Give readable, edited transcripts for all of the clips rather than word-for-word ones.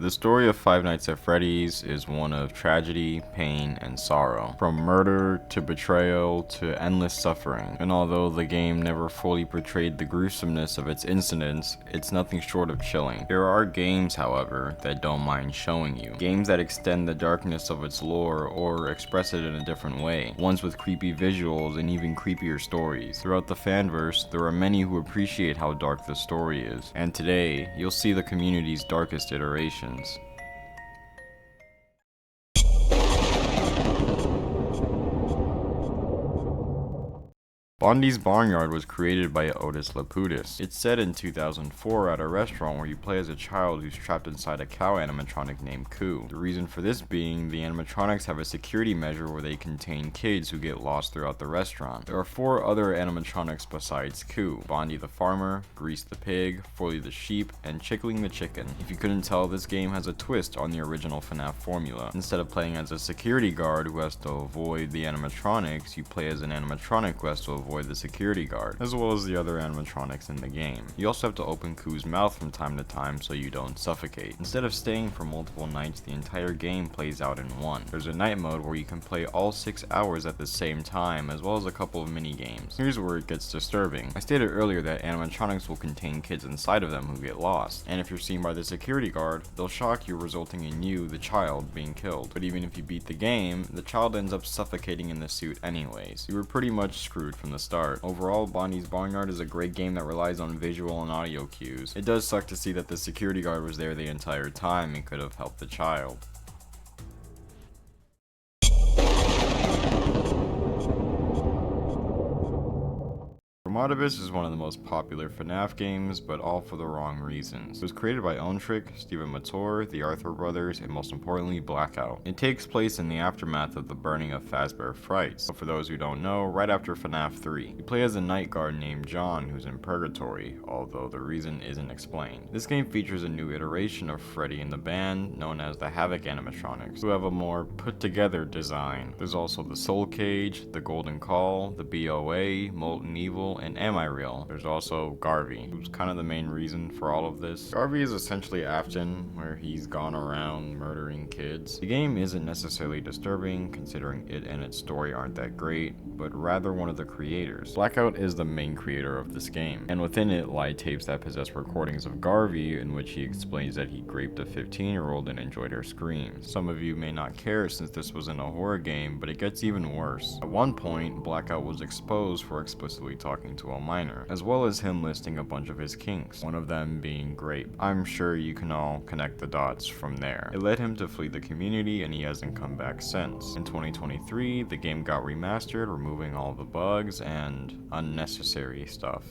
The story of Five Nights at Freddy's is one of tragedy, pain, and sorrow. From murder to betrayal to endless suffering. And although the game never fully portrayed the gruesomeness of its incidents, it's nothing short of chilling. There are games, however, that don't mind showing you. Games that extend the darkness of its lore or express it in a different way. Ones with creepy visuals and even creepier stories. Throughout the fanverse, there are many who appreciate how dark the story is. And today, you'll see the community's darkest iterations. Bondi's Barnyard was created by Otis Laputis. It's set in 2004 at a restaurant where you play as a child who's trapped inside a cow animatronic named Koo. The reason for this being, the animatronics have a security measure where they contain kids who get lost throughout the restaurant. There are 4 other animatronics besides Koo: Bondi the farmer, Grease the pig, Forley the sheep, and Chickling the chicken. If you couldn't tell, this game has a twist on the original Fnaf formula. Instead of playing as a security guard who has to avoid the animatronics, you play as an animatronic who has to avoid the security guard, as well as the other animatronics in the game. You also have to open Koo's mouth from time to time so you don't suffocate. Instead of staying for multiple nights, the entire game plays out in one. There's a night mode where you can play all 6 hours at the same time, as well as a couple of mini games. Here's where it gets disturbing. I stated earlier that animatronics will contain kids inside of them who get lost, and if you're seen by the security guard, they'll shock you, resulting in you, the child, being killed. But even if you beat the game, the child ends up suffocating in the suit anyways. You were pretty much screwed from the start. Overall, Bondi's Barnyard is a great game that relies on visual and audio cues. It does suck to see that the security guard was there the entire time and could have helped the child. Modibus is one of the most popular Fnaf games, but all for the wrong reasons. It was created by Owntrick, Stephen Mator, the Arthur brothers, and most importantly, Blackout. It takes place in the aftermath of the burning of Fazbear Frights. So for those who don't know, right after Fnaf 3. You play as a night guard named John who's in purgatory, although the reason isn't explained. This game features a new iteration of Freddy and the band, known as the Havoc animatronics, who have a more put-together design. There's also the Soul Cage, the Golden Call, the BOA, Molten Evil, and Am I Real? There's also Garvey, who's kind of the main reason for all of this. Garvey is essentially Afton, where he's gone around murdering kids. The game isn't necessarily disturbing, considering it and its story aren't that great, but rather one of the creators. Blackout is the main creator of this game, and within it lie tapes that possess recordings of Garvey in which he explains that he raped a 15-year-old and enjoyed her screams. Some of you may not care since this wasn't a horror game, but it gets even worse. At one point, Blackout was exposed for explicitly talking to a minor, as well as him listing a bunch of his kinks, one of them being grape. I'm sure you can all connect the dots from there. It led him to flee the community, and he hasn't come back since. In 2023, the game got remastered, removing all the bugs and unnecessary stuff.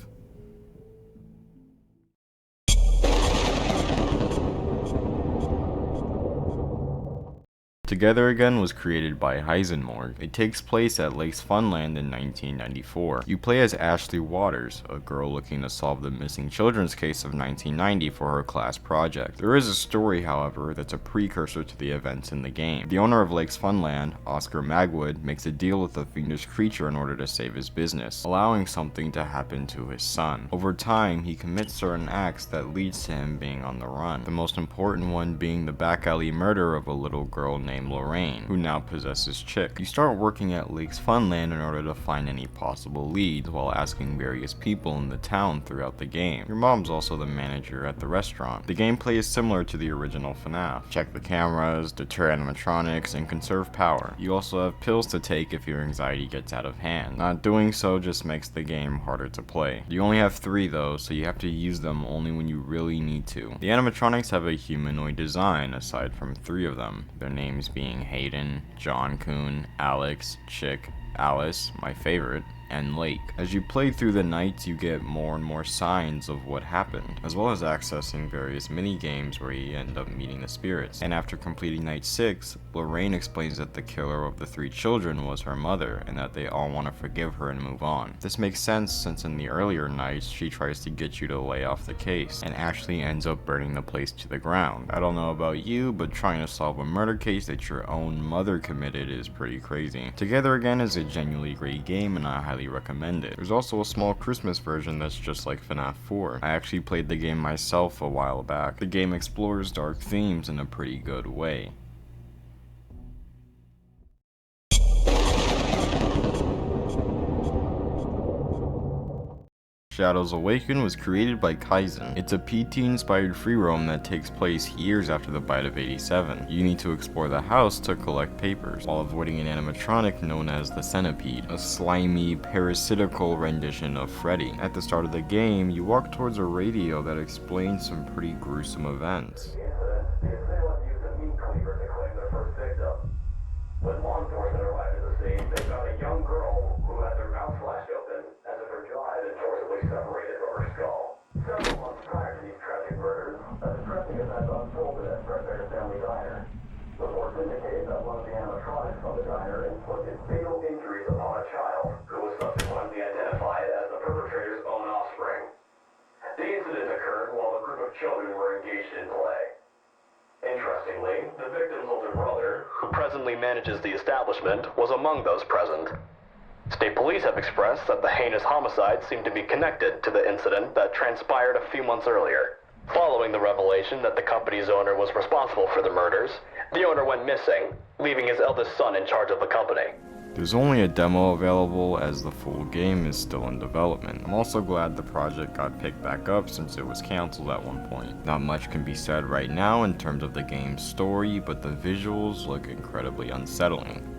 Together Again was created by Heisenmorg. It takes place at Lakes Funland in 1994. You play as Ashley Waters, a girl looking to solve the missing children's case of 1990 for her class project. There is a story, however, that's a precursor to the events in the game. The owner of Lakes Funland, Oscar Magwood, makes a deal with a fiendish creature in order to save his business, allowing something to happen to his son. Over time, he commits certain acts that leads to him being on the run. The most important one being the back alley murder of a little girl named Lorraine, who now possesses Chick. You start working at Lakes Funland in order to find any possible leads while asking various people in the town throughout the game. Your mom's also the manager at the restaurant. The gameplay is similar to the original Fnaf. Check the cameras, deter animatronics, and conserve power. You also have pills to take if your anxiety gets out of hand. Not doing so just makes the game harder to play. You only have 3 though, so you have to use them only when you really need to. The animatronics have a humanoid design aside from 3 of them, their names being Hayden, John Coon, Alex, Chick, Alice, my favorite, and Lake. As you play through the nights, you get more and more signs of what happened, as well as accessing various mini games where you end up meeting the spirits. And after completing night 6, Lorraine explains that the killer of the 3 children was her mother, and that they all want to forgive her and move on. This makes sense since in the earlier nights, she tries to get you to lay off the case, and actually ends up burning the place to the ground. I don't know about you, but trying to solve a murder case that your own mother committed is pretty crazy. Together Again is a genuinely great game, and I highly highly recommend it. There's also a small Christmas version that's just like Fnaf 4. I actually played the game myself a while back. The game explores dark themes in a pretty good way. Shadows Awaken was created by Kaizen. It's a PT-inspired free roam that takes place years after the bite of 87. You need to explore the house to collect papers, while avoiding an animatronic known as the Centipede, a slimy, parasitical rendition of Freddy. At the start of the game, you walk towards a radio that explains some pretty gruesome events. The assailant used a meat cleaver to claim their first victim. When law enforcement arrived at the scene, they found a young girl who had their mouth slashed open as if her jaw had been forcibly separated from her skull. Several months prior to these tragic murders, a distressing event unfolded at Fredbear Family Diner. Reports indicate that one of the animatronics from the diner inflicted fatal injuries upon a child, who was subsequently identified as the perpetrator's own offspring. The incident occurred while a group of children were engaged in play. Interestingly, the victim's older brother, who presently manages the establishment, was among those present. State police have expressed that the heinous homicide seemed to be connected to the incident that transpired a few months earlier. Following the revelation that the company's owner was responsible for the murders, the owner went missing, leaving his eldest son in charge of the company. There's only a demo available as the full game is still in development. I'm also glad the project got picked back up since it was cancelled at one point. Not much can be said right now in terms of the game's story, but the visuals look incredibly unsettling.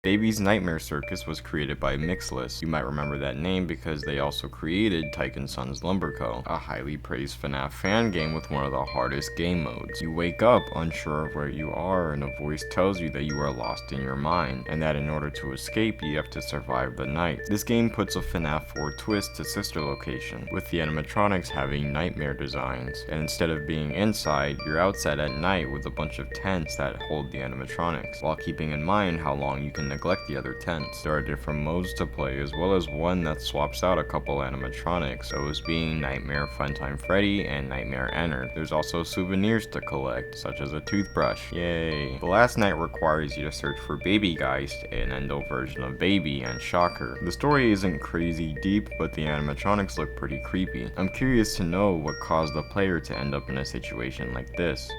Baby's Nightmare Circus was created by Mixless. You might remember that name because they also created Tycoon Sons Lumber Co., a highly praised Fnaf fan game with one of the hardest game modes. You wake up unsure of where you are and a voice tells you that you are lost in your mind, and that in order to escape you have to survive the night. This game puts a Fnaf 4 twist to Sister Location, with the animatronics having nightmare designs, and instead of being inside, you're outside at night with a bunch of tents that hold the animatronics, while keeping in mind how long you can neglect the other tents. There are different modes to play, as well as one that swaps out a couple animatronics, those being Nightmare Funtime Freddy and Nightmare Ennard. There's also souvenirs to collect, such as a toothbrush. Yay! The last night requires you to search for Baby Geist, an endo version of Baby, and Shocker. The story isn't crazy deep, but the animatronics look pretty creepy. I'm curious to know what caused the player to end up in a situation like this.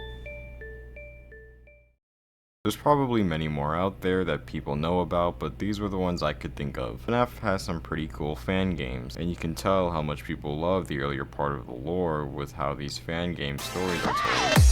There's probably many more out there that people know about, but these were the ones I could think of. Fnaf has some pretty cool fan games, and you can tell how much people love the earlier part of the lore with how these fan game stories are told.